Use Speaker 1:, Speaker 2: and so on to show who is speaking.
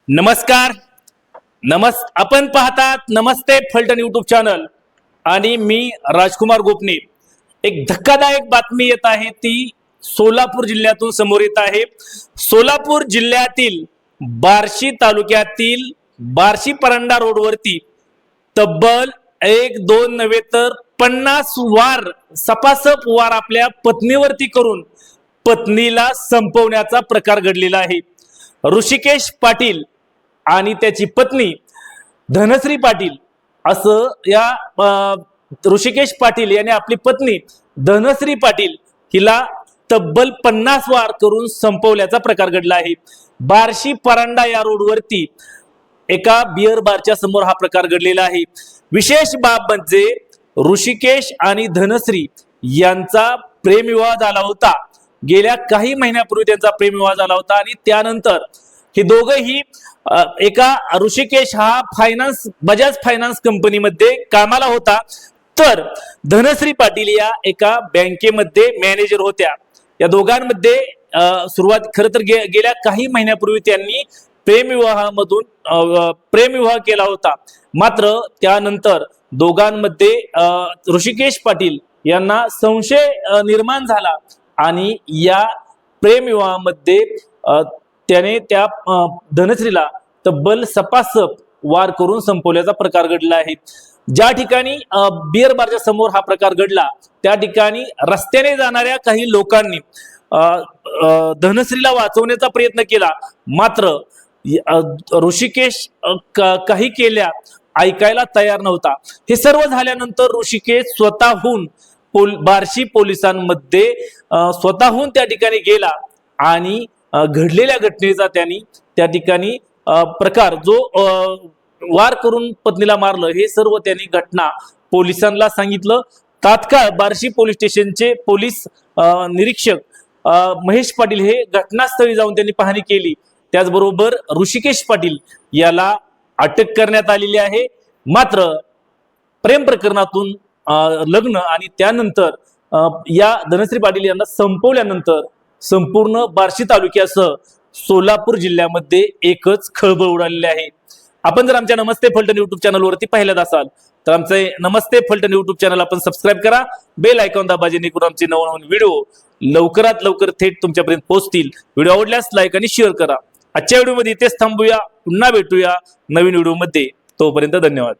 Speaker 1: नमस्कार आपण पाहतात नमस्ते फलटण यूट्यूब चॅनल आणि मी राजकुमार गोपने। एक धक्कादायक बातमी येत आहे ती सोलापूर जिल्ह्यातून समोर येत आहे। सोलापूर जिल्ह्यातील बार्शी तालुक्यातील बार्शी परांडा रोडवरती तब्बल 1-2 नव्हे तर 50 वार सपासप वार आपल्या पत्नीवरती करून पत्नीला संपवण्याचा प्रकार घडलेला आहे। ऋषिकेश पाटील आणि त्याची पत्नी धनश्री पाटील असं या ऋषिकेश पाटील याने आपली पत्नी धनश्री पाटील हिला तब्बल 50 वार करून संपवल्याचा प्रकार घडला आहे। बार्शी परांडा या रोडवरती एका बियर बारच्या समोर हा प्रकार घडलेला आहे। विशेष बाब म्हणजे ऋषिकेश आणि धनश्री यांचा प्रेमविवाह झाला होता। गेल्या काही महिन्यापूर्वी त्यांचा प्रेमविवाह झाला होता आणि त्यानंतर हे दोघेही एका ऋषिकेश हा बजाज फायनान्स कंपनीमध्ये कामाला होता, तर धनश्री पाटील या एका बँकेमध्ये मॅनेजर होत्या। या दोघांमध्ये सुरुवात खरं तर गेल्या काही महिन्यापूर्वी त्यांनी प्रेमविवाह केला होता। मात्र त्यानंतर दोघांमध्ये ऋषिकेश पाटील यांना संशय निर्माण झाला आणि या प्रेमविवाहामध्ये त्याने त्या धनश्रीला तब्बल सपासप वार करून संपवल्याचा प्रकार घडला आहे। ज्या ठिकाणी बियर बारच्या समोर हा प्रकार घडला त्या ठिकाणी रस्त्याने जाणाऱ्या काही लोकांनी धनश्रीला वाचवण्याचा प्रयत्न केला, मात्र ऋषिकेश काही केल्या ऐकायला तयार नव्हता। हे सर्व झाल्यानंतर ऋषिकेश स्वतःहून बार्शी पोलिसांमध्ये स्वतःहून त्या ठिकाणी गेला आणि घडलेल्या घटनेचा त्यांनी त्या ठिकाणी प्रकार जो वार करून पत्नीला मारलं हे सर्व त्यांनी घटना पोलिसांना सांगितलं। तात्काळ बार्शी पोलीस स्टेशनचे पोलीस निरीक्षक महेश पाटील हे घटनास्थळी जाऊन त्यांनी पाहणी केली। त्याचबरोबर ऋषिकेश पाटील याला अटक करण्यात आलेली आहे। मात्र प्रेम प्रकरणातून लग्न आणि त्यानंतर या धनश्री पाटील यांना संपवल्यानंतर संपूर्ण बार्शी तालुक्यासह सोलापूर जिल्ह्यामध्ये एकच खळबळ उडालेली आहे। आपण जर आमच्या नमस्ते फलटण यूट्यूब चॅनलवरती पाहिल्यात असाल तर आमचे नमस्ते फलटण यूट्यूब चॅनल आपण सबस्क्राईब करा, बेल आयकॉन दाबा, जेणेकरून आमचे नवनवीन व्हिडिओ लवकरात लवकर थेट तुमच्यापर्यंत पोहोचतील। व्हिडिओ आवडल्यास लाईक आणि शेअर करा। आजच्या व्हिडिओमध्ये इथेच थांबूया, पुन्हा भेटूया नवीन व्हिडिओमध्ये। तोपर्यंत धन्यवाद।